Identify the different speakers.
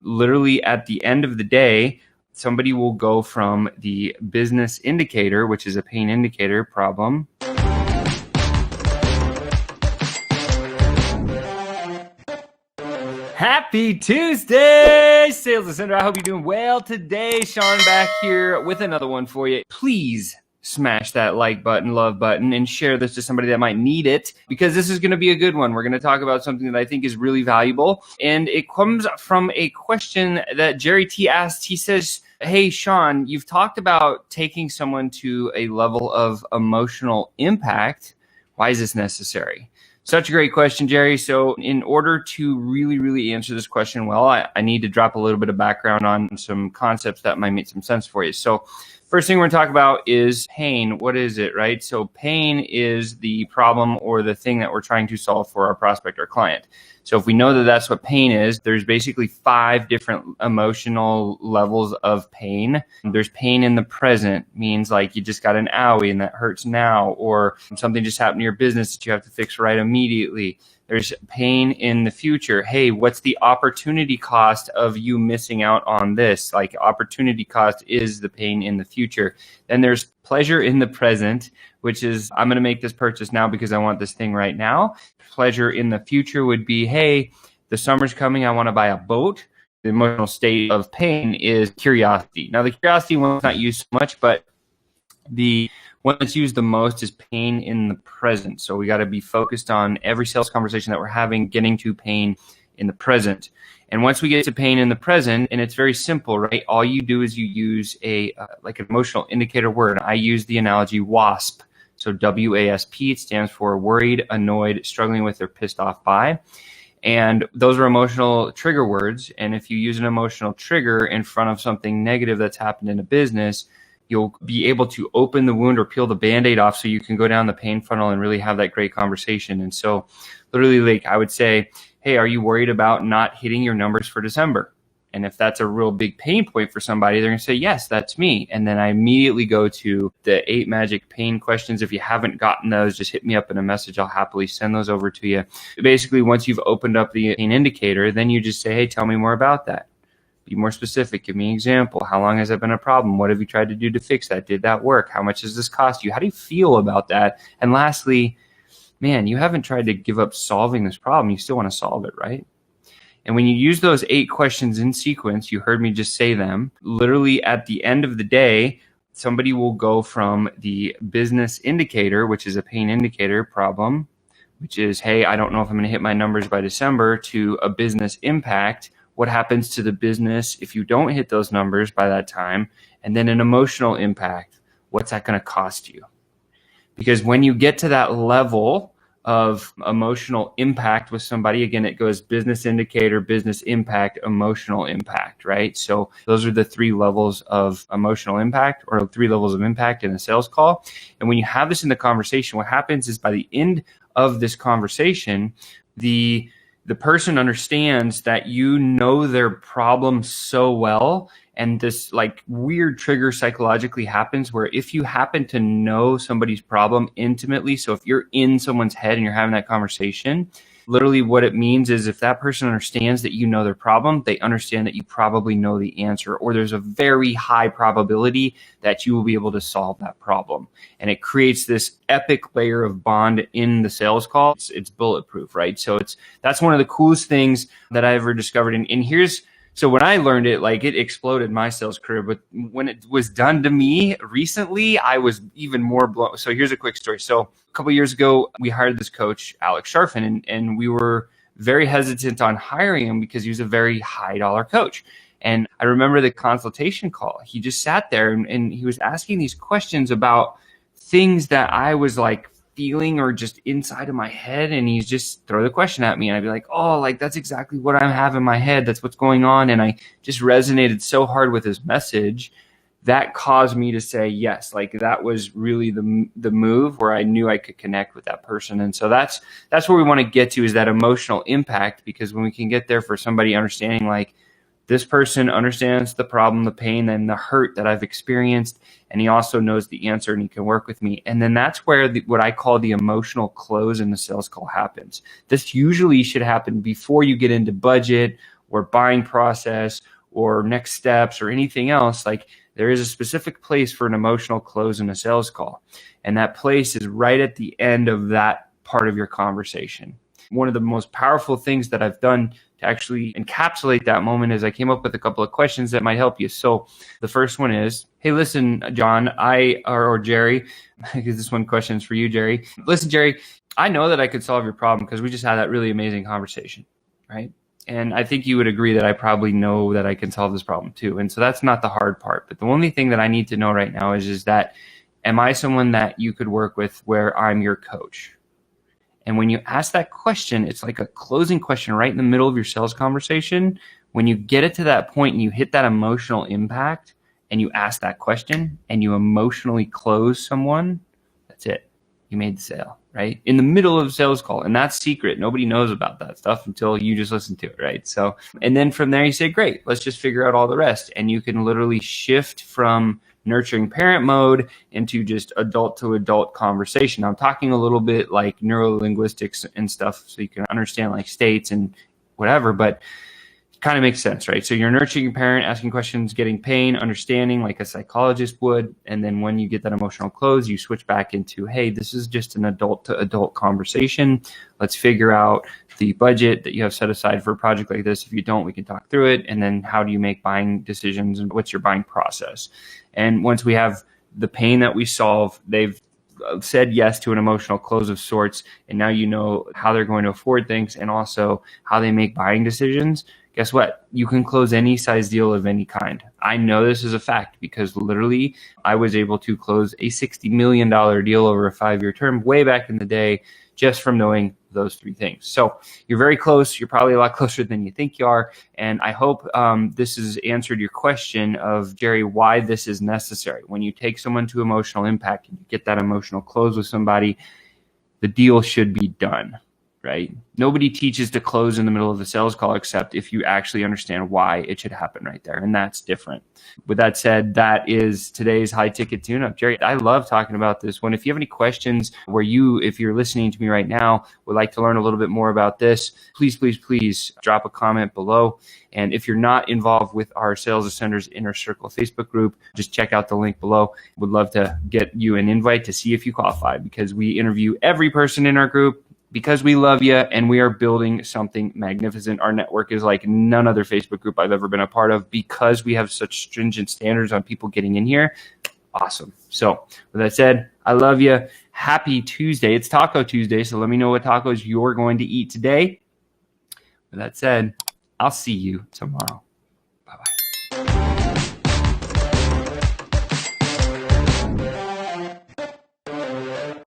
Speaker 1: literally at the end of the day, somebody will go from the business indicator, which is a pain indicator problem. Happy Tuesday, Sales Ascender. I hope you're doing well today. Sean back here with another one for you. Please smash that like button, love button, and share this to somebody that might need it, because this is going to be a good one. We're going to talk about something that I think is really valuable, and it comes from a question that Jerry T asked. He says, hey, Sean, you've talked about taking someone to a level of emotional impact. Why is this necessary? Such a great question, Jerry. So in order to really answer this question well, I need to drop a little bit of background on some concepts that might make some sense for you. So first thing we're going to talk about is pain. What is it, right? So pain is the problem or the thing that we're trying to solve for our prospect or client. So if we know that that's what pain is, there's basically 5 different emotional levels of pain. There's pain in the present, means like you just got an owie and that hurts now, or something just happened to your business that you have to fix right immediately. There's pain in the future. Hey, what's the opportunity cost of you missing out on this? Like, opportunity cost is the pain in the future. Then there's pleasure in the present, which is I'm going to make this purchase now because I want this thing right now. Pleasure in the future would be, hey, the summer's coming, I want to buy a boat. The emotional state of pain is curiosity. Now, the curiosity one's not used so much, but the one that's used the most is pain in the present. So we got to be focused on every sales conversation that we're having, getting to pain in the present. And once we get to pain in the present, and it's very simple, right? All you do is you use like an emotional indicator word. I use the analogy WASP. So WASP, it stands for worried, annoyed, struggling with, or pissed off by. And those are emotional trigger words. And if you use an emotional trigger in front of something negative that's happened in a business, you'll be able to open the wound or peel the Band-Aid off so you can go down the pain funnel and really have that great conversation. And so literally, like, I would say, hey, are you worried about not hitting your numbers for December? And if that's a real big pain point for somebody, they're going to say, yes, that's me. And then I immediately go to the 8 magic pain questions. If you haven't gotten those, just hit me up in a message. I'll happily send those over to you. Basically, once you've opened up the pain indicator, then you just say, hey, tell me more about that. Be more specific. Give me an example. How long has that been a problem? What have you tried to do to fix that? Did that work? How much does this cost you? How do you feel about that? And lastly, man, you haven't tried to give up solving this problem. You still want to solve it, right? And when you use those 8 questions in sequence, you heard me just say them, literally at the end of the day, somebody will go from the business indicator, which is a pain indicator problem, which is, hey, I don't know if I'm going to hit my numbers by December, to a business impact. What happens to the business if you don't hit those numbers by that time? And then an emotional impact. What's that going to cost you? Because when you get to that level of emotional impact with somebody, again, it goes business indicator, business impact, emotional impact, right? So those are the 3 levels of emotional impact, or 3 levels of impact in a sales call. And when you have this in the conversation, what happens is by the end of this conversation, the person understands that you know their problem so well, and this like weird trigger psychologically happens where if you happen to know somebody's problem intimately, so if you're in someone's head and you're having that conversation, literally what it means is if that person understands that you know their problem, they understand that you probably know the answer, or there's a very high probability that you will be able to solve that problem. And it creates this epic layer of bond in the sales call. It's bulletproof, right? So that's one of the coolest things that I ever discovered. So when I learned it, like, it exploded my sales career. But when it was done to me recently, I was even more blown. So here's a quick story. So a couple of years ago, we hired this coach, Alex Sharfin, and we were very hesitant on hiring him because he was a very high dollar coach. And I remember the consultation call. He just sat there and he was asking these questions about things that I was like feeling or just inside of my head, and he's just throw the question at me and I'd be like, oh, like that's exactly what I have in my head. That's what's going on. And I just resonated so hard with his message that caused me to say yes. Like that was really the move where I knew I could connect with that person. And so that's where we want to get to, is that emotional impact, because when we can get there for somebody understanding like this person understands the problem, the pain, and the hurt that I've experienced, and he also knows the answer and he can work with me. And then that's where what I call the emotional close in the sales call happens. This usually should happen before you get into budget or buying process or next steps or anything else, like there is a specific place for an emotional close in a sales call. And that place is right at the end of that part of your conversation. One of the most powerful things that I've done to actually encapsulate that moment is I came up with a couple of questions that might help you. So the first one is, hey, listen, John, or Jerry, because this one question is for you, Jerry. Listen, Jerry, I know that I could solve your problem because we just had that really amazing conversation, right? And I think you would agree that I probably know that I can solve this problem too. And so that's not the hard part. But the only thing that I need to know right now is that, am I someone that you could work with where I'm your coach? And when you ask that question, it's like a closing question right in the middle of your sales conversation. When you get it to that point and you hit that emotional impact and you ask that question and you emotionally close someone, that's it. You made the sale, right? In the middle of a sales call. And that's secret. Nobody knows about that stuff until you just listen to it, right? So, and then from there you say, great, let's just figure out all the rest. And you can literally shift from nurturing parent mode into just adult to adult conversation. I'm talking a little bit like neurolinguistics and stuff so you can understand like states and whatever, but it kind of makes sense, right? So you're nurturing your parent, asking questions, getting pain, understanding like a psychologist would. And then when you get that emotional close, you switch back into, hey, this is just an adult to adult conversation. Let's figure out the budget that you have set aside for a project like this. If you don't, we can talk through it. And then how do you make buying decisions and what's your buying process? And once we have the pain that we solve, they've said yes to an emotional close of sorts. And now you know how they're going to afford things and also how they make buying decisions. Guess what? You can close any size deal of any kind. I know this is a fact because literally I was able to close a $60 million deal over a 5-year term way back in the day just from knowing those 3 things. So you're very close. You're probably a lot closer than you think you are. And I hope this has answered your question of, Jerry, why this is necessary. When you take someone to emotional impact and you get that emotional close with somebody, the deal should be done. Right? Nobody teaches to close in the middle of a sales call except if you actually understand why it should happen right there. And that's different. With that said, that is today's high ticket tune-up. Jerry, I love talking about this one. If you have any questions where if you're listening to me right now, would like to learn a little bit more about this, please drop a comment below. And if you're not involved with our Sales Ascenders Inner Circle Facebook group, just check out the link below. Would love to get you an invite to see if you qualify because we interview every person in our group. Because we love you and we are building something magnificent. Our network is like none other Facebook group I've ever been a part of because we have such stringent standards on people getting in here. Awesome. So with that said, I love you. Happy Tuesday. It's Taco Tuesday. So let me know what tacos you're going to eat today. With that said, I'll see you tomorrow.